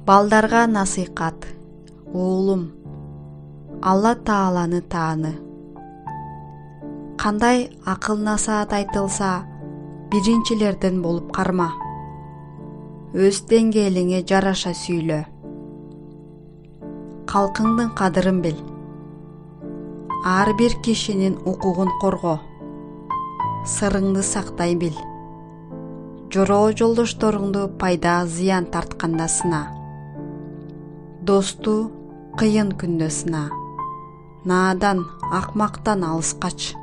Балдарга насыйкат. Уулум, Алла Тааланы тааны. Кандай акыл насаат айтылса, биринчилерден болуп карма. Өз деңгээлиңе жараша сүйлө. Калкыңдын кадырын бил. Ар бир кишинин укугун корго. Сырыңды сактай бил. Жороо жолдошторуңду пайда зыян тартканда сына. Досту кыйын күндө сына. Наадан, акмактан алыс кач.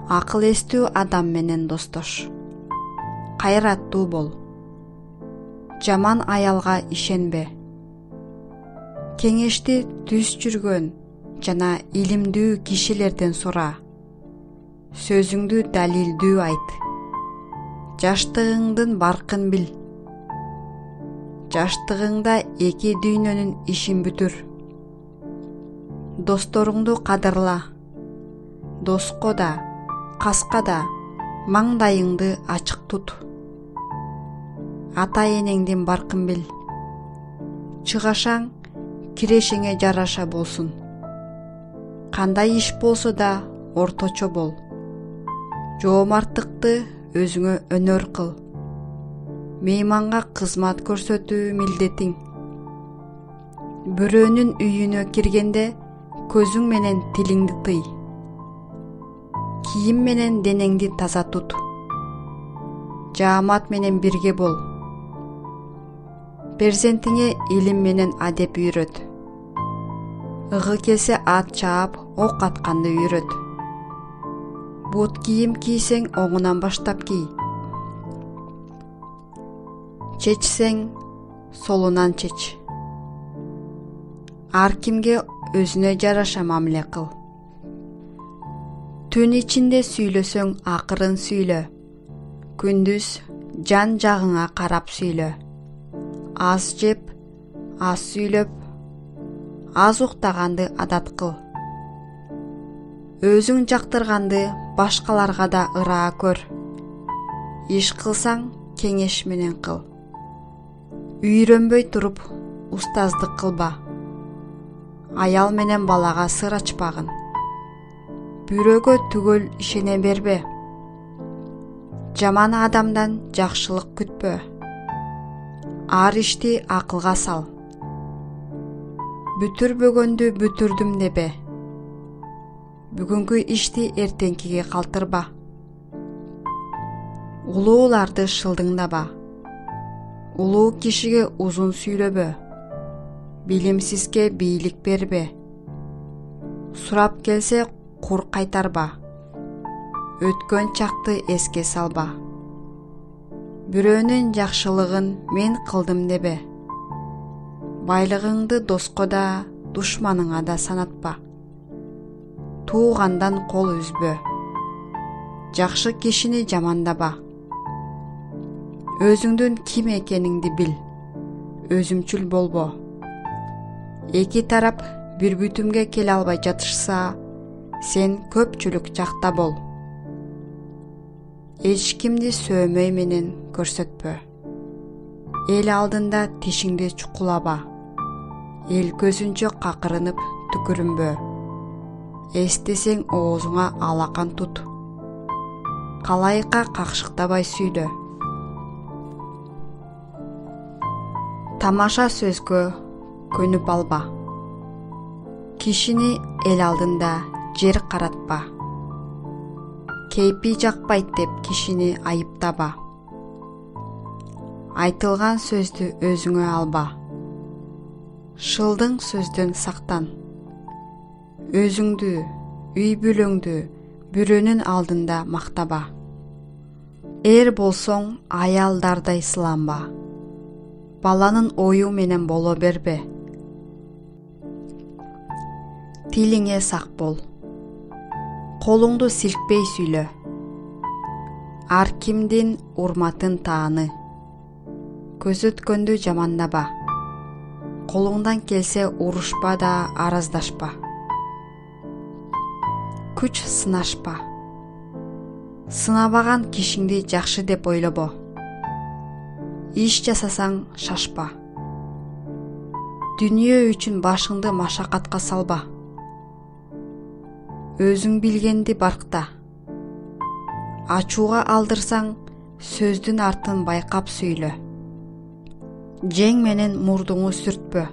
Акыл эстүү адам менен достош. Кайраттуу бол. Жаман аялга ишенбе. Кеңешти түз жүргөн жана илимдүү кишилерден сура. Сөзүңдү далилдүү айт. Жаштыгыңдын баркын бил. Жаштыгыңда эки дүйнөнүн ишин бүтүр. Досторуңду кадырла. Доско да, каска да маңдайыңды ачык тут. Ата энеңдин баркын бил. Чыгашаң кирешеңе жараша болсун. Кандай иш болсо да орточо бол. Жоомарттыкты өзүңө өнөр кыл. Мейманга кызмат көрсөтүү милдетиң. Бирөөнүн үйүнө киргенде көзүң менен тилиңди тый. Кийим менен денеңди таза тут. Жаамат менен бирге бол. Перзентиңе илим менен адеп үйрөт. Ыгы келсе ат чаап, ок атканды үйрөт. Бут кийим кийсең оңунан баштап кий. Чечсең солунан чеч. Ар кимге өзүнө жараша мамиле кыл. Түн ичинде сүйлөсөң акырын сүйлө. Күндүз жан жагыңа карап сүйлө. Аз жеп, аз сүйлөп, аз уктаганды адат кыл. Өзүң жактырганды башкаларга да ыраа көр. Иш кылсаң кеңеш менен кыл. Үйрөнбөй туруп устаздык кылба. Аял менен балага сыр ачпагын. Бирөөгө түгөл ишене бербе. Жаман адамдан жакшылык күтпө. Ар ишти акылга сал. Бүтүрбөгөндү бүтүрдүм дебе. Бүгүнкү ишти эртеңкиге калтырба. Улууларды шылдыңдаба. Улуу кишиге узун сүйлөбө. Билимсизге бийлик бербе. Сурап келсе кур кайтарба. Өткөн чакты эске салба. Бирөөнүн жакшылыгын мен кылдым дебе. Байлыгыңды доско да, душманыңа да санатпа. Туугандан кол үзбө. Жакшы кишини жамандаба. Өзүңдүн ким экениңди бил. Өзүмчүл болбо. Эки тарап бир бүтүмгө келе албай жатышса, сен көпчүлүк жакта бол. Эч кимди сөөмөй менен көрсөтпө. Эл алдында тишиңди чукулаба. Эл көзүнчө какырынып түкүрүнбө. Эстесең оозуңа алакан тут. Калайыкка какшыктабай сүйлө. Тамаша сөзгө көнүп алба. Кишини эл алдында жер каратпа. Кейпи жакпайт деп кишини айыптаба. Айтылган сөздү өзүңө алба. Шылдың сөздөн сактан. Өзүңдү, үй бүлөңдү бирөөнүн алдында мактаба. Эр болсоң аялдардай сыланба. Баланын ою менен боло бербе. Тилиңе сак бол. Колуңду силкпей сүйлө. Ар кимдин урматын тааны. Көзөткөндү жамандаба. Колуңдан келсе урушпа да араздашпа. Күч сынашпа. Сынабаган кишиңди жакшы деп ойлобо. Иш жасасаң шашпа. Дүние үчүн башыңды машакатка салба. Өзүң билгенди баркта. Ачууга алдырсаң, сөздүн артын байкап сүйлө. Жең менен мурдуңу сүртпө.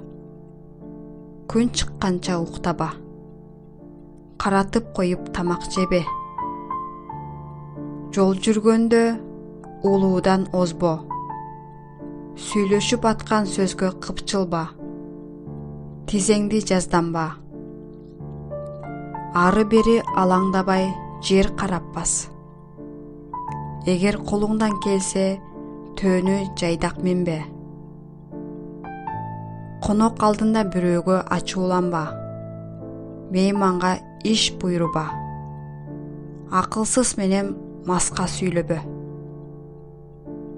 Күн чыкканча уктаба. Каратып коюп тамак жебе. Жол жүргөндө улуудан озбо. Сүйлөшүп аткан сөзгө кыпчылба. Тизеңди жазданба. Ары бери алаңдабай жер карап бас. Эгер колуңдан келсе, төөнү жайдак минбе. Конок алдында бирөөгө ачууланба. Мейманга иш буйруба. Акылсыз менен маска сүйлөбө.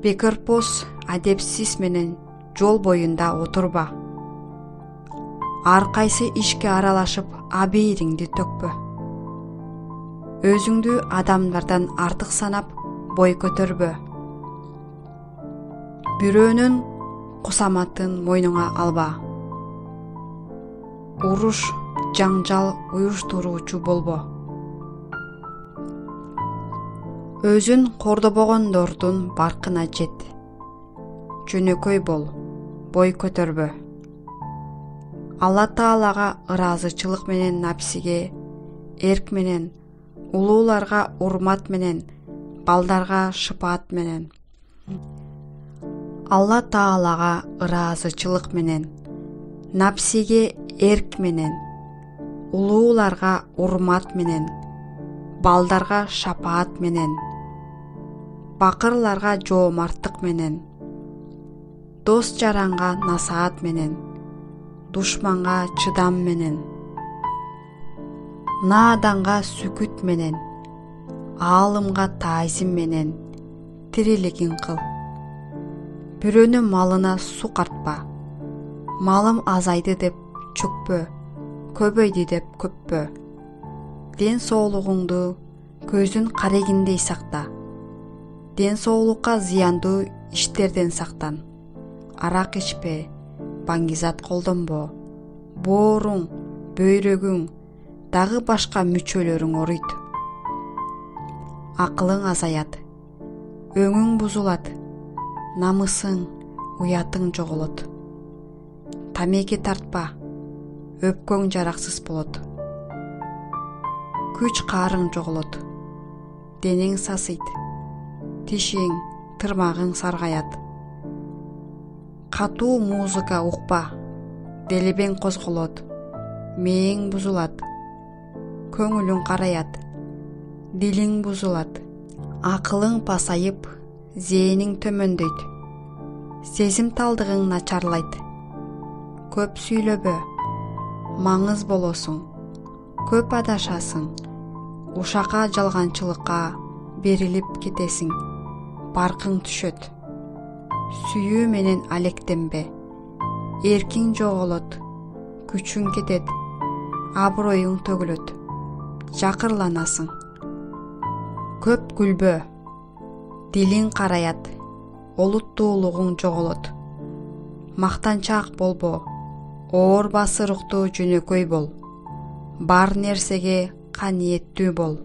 Бекерпоз адепсиз менен жол боюнда отурба. Ар кайсы ишке аралашып абийириңди төкпө. Өзүңдү адамдардан артык санап бой көтөрбө. Бирөөнүн кусаматын мойнуңа алба. Уруш, жаңжал уюштуруучу болбо. Өзүн кордобогондордун баркына жет. Жөнөкөй бол, бой көтөрбө. Алла Таалага ыраазычылык менен напсиге, эрк менен, улууларга урмат менен, балдарга шыпаат менен. Алла Таалага ыраазычылык менен, напсиге эрк менен, улууларга урмат менен, балдарга шапаат менен, бакырларга жоомарттык менен, дос жаранга насаат менен, душманга чыдам менен, нааданга сүкүт менен, аалымга таазим менен тирилигин кыл. Бирөөнүн малына су картпа. Малым азайды деп чөкпө, көбөйдү деп көппө. Ден соолугуңду көзүн карегиндей сакта. Ден соолукка зыяндуу иштерден сактан. Арак ичпе, баңгизат колдонбо. Бооруң, бөйрөгүң, дагы башка мүчөлөрүң оруйт. Акылың азаят, өңүң бузулат, намысың, уятың жоголот. Тамеки тартпа, өпкөң жараксыз болот. Күч каарың жоголот, денең сасыйт, тишиң, тырмагың саргаят. Катуу музыка укпа, делебең козголот, мээң бузулат, көңүлүң караят, дилиң бузулат, акылың пасайып, зээниң төмөндөйт, сезимталдыгың начарлайт. Көп сүйлөбө, маңыз болосуң, көп адашасың, ушака жалганчылыкка берилип кетесиң, баркың түшөт. Сүйүү менен алектенбе, эркиң жоголот, күчүң кетет, аброюң төгүлөт, жакырланасың. Көп күлбө, дилиң караят, олуттуулугуң жоголот. Мактанчаак болбо, оор басырыктуу жөнөкөй бол. Бар нерсеге каниеттүү бол.